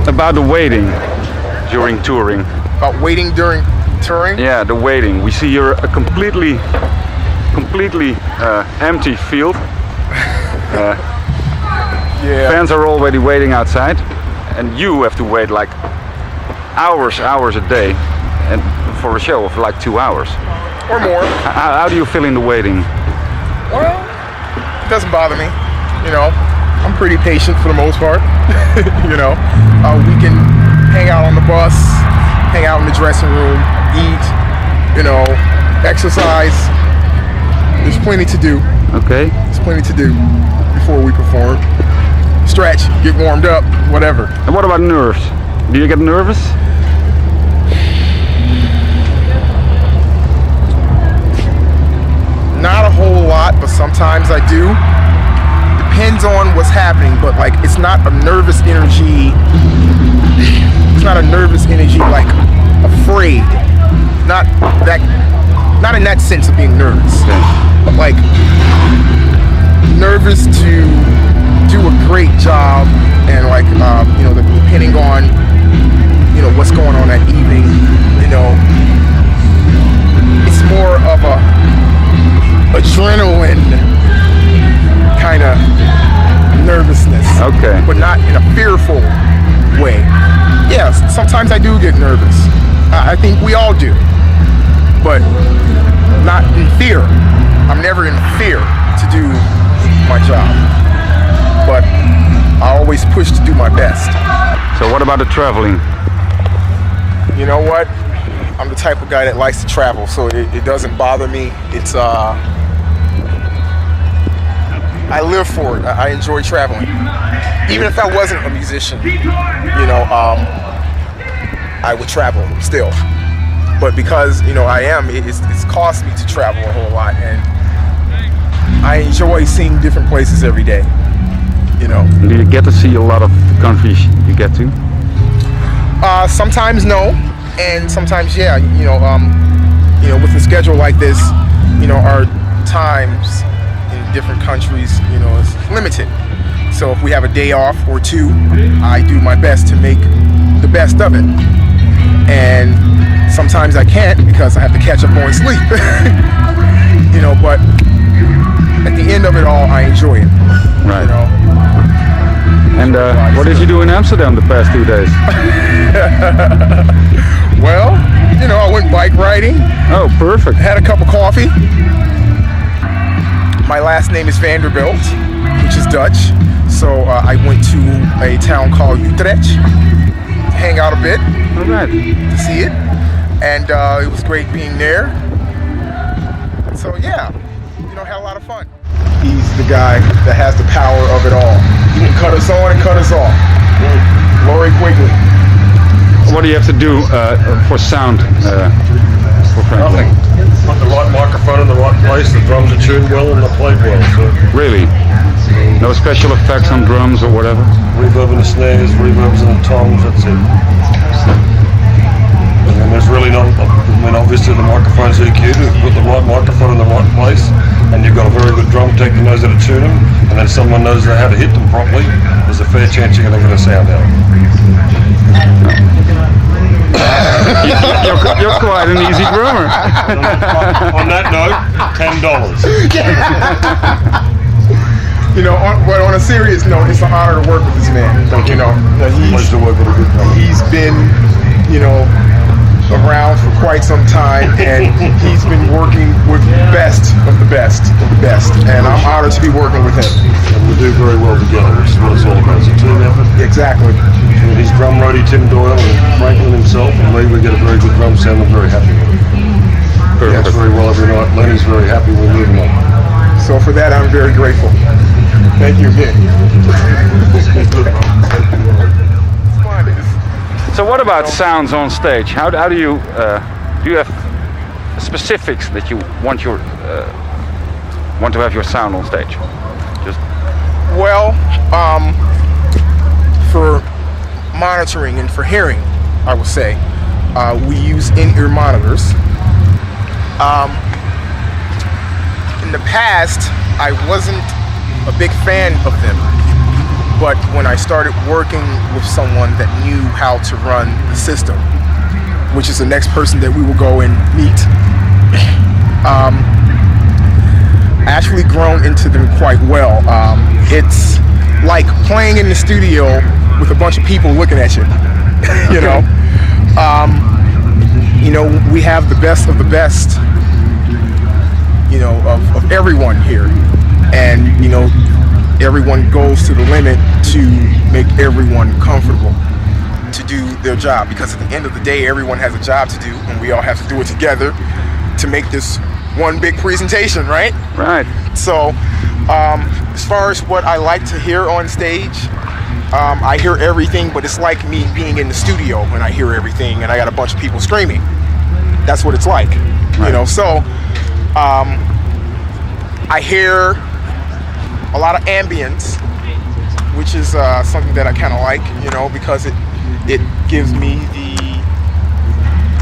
About the waiting during touring. About waiting during touring? Yeah, the waiting. We see you're a completely empty field. Yeah. Fans are already waiting outside, and you have to wait like hours a day, and for a show of like 2 hours or more. How do you feel in the waiting? Well, it doesn't bother me. You know, I'm pretty patient for the most part. You know, we can hang out on the bus, hang out in the dressing room, eat, you know, exercise. There's plenty to do. Okay. There's plenty to do before we perform. Stretch, get warmed up, whatever. And what about nerves? Do you get nervous? Not a whole lot, but sometimes I do. Depends on what's happening, but like it's not a nervous energy. It's not a nervous energy like afraid. Not in that sense of being nervous. Okay. But like nervous to do a great job and like you know, depending on, you know, what's going on that evening, you know, it's more of a adrenaline kind of nervousness. Okay. But not in a fearful way. Yes, sometimes I do get nervous. I think we all do. But not in fear. I'm never in fear to do my job. But I always push to do my best. So what about the traveling? You know what? I'm the type of guy that likes to travel, so it doesn't bother me. It's I live for it. I enjoy traveling. Even if I wasn't a musician, you know, I would travel still. But because, you know, I am, it's cost me to travel a whole lot, and I enjoy seeing different places every day. You know. Do you get to see a lot of the countries you get to? Sometimes no, and sometimes yeah. You know, with a schedule like this, you know, our times in different countries, you know, is limited. So if we have a day off or two, I do my best to make the best of it. And sometimes I can't because I have to catch up on sleep. You know, but at the end of it all, I enjoy it. Right. You know. And what did you do in Amsterdam the past 2 days? Well, you know, I went bike riding. Oh, perfect. Had a cup of coffee. My last name is Vanderbilt, which is Dutch. So I went to a town called Utrecht to hang out a bit. All right. To see it. And it was great being there. So yeah, you know, had a lot of fun. He's the guy that has the power of it all. He can cut us on and cut us off. Lori Quigley. What do you have to do for sound for Franklin? Nothing. Put the right microphone in the right place, the drums are tuned well and they're played well. So. Really? No special effects on drums or whatever? Reverb in the snares, reverbs in the toms, that's it. And then there's really not, I mean obviously the microphone's EQ'd, if you put the right microphone in the right place and you've got a very good drum tech that knows how to tune them and then someone knows how to hit them properly, there's a fair chance you're going to get a sound out. You're quite an easy drummer. On that note, $10. You know, but on a serious note, it's an honor to work with this man. You know, he's been, you know, around for quite some time, and he's been working with the best of the best of the best, and I'm honored to be working with him. And we do very well together, which is what it's all about. It's a team effort. Exactly. With his drum roadie Tim Doyle and Franklin himself and me, we get a very good drum sound. I'm very happy with it. He works very well every night. Lenny's very happy with me tonight. So for that, I'm very grateful. Thank you again. So what about sounds on stage? How do you have specifics that you want to have your sound on stage? Just well, for monitoring and for hearing, I would say we use in-ear monitors. In the past, I wasn't a big fan of them But when I started working with someone that knew how to run the system, which is the next person that we will go and meet, I actually grown into them quite well. It's like playing in the studio with a bunch of people looking at you. You know, we have the best of the best, of everyone here, and everyone goes to the limit to make everyone comfortable to do their job, because at the end of the day, everyone has a job to do, and we all have to do it together to make this one big presentation, right? Right. So, as far as what I like to hear on stage, I hear everything, but it's like me being in the studio when I hear everything and I got a bunch of people screaming. That's what it's like, Right. So, I hear a lot of ambience, which is something that I kind of like, because it gives me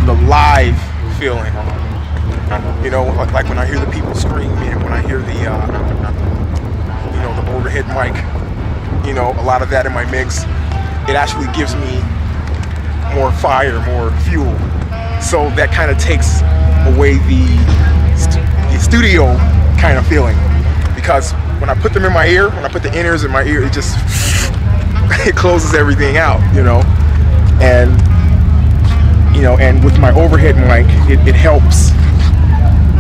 the live feeling. Like when I hear the people screaming, and when I hear the overhead mic, a lot of that in my mix, it actually gives me more fire, more fuel. So that kind of takes away the studio kind of feeling, because when I put them in my ear, when I put the in-ears in my ear, it just it closes everything out, and and with my overhead mic, it helps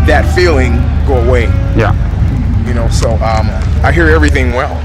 that feeling go away. Yeah. So I hear everything well.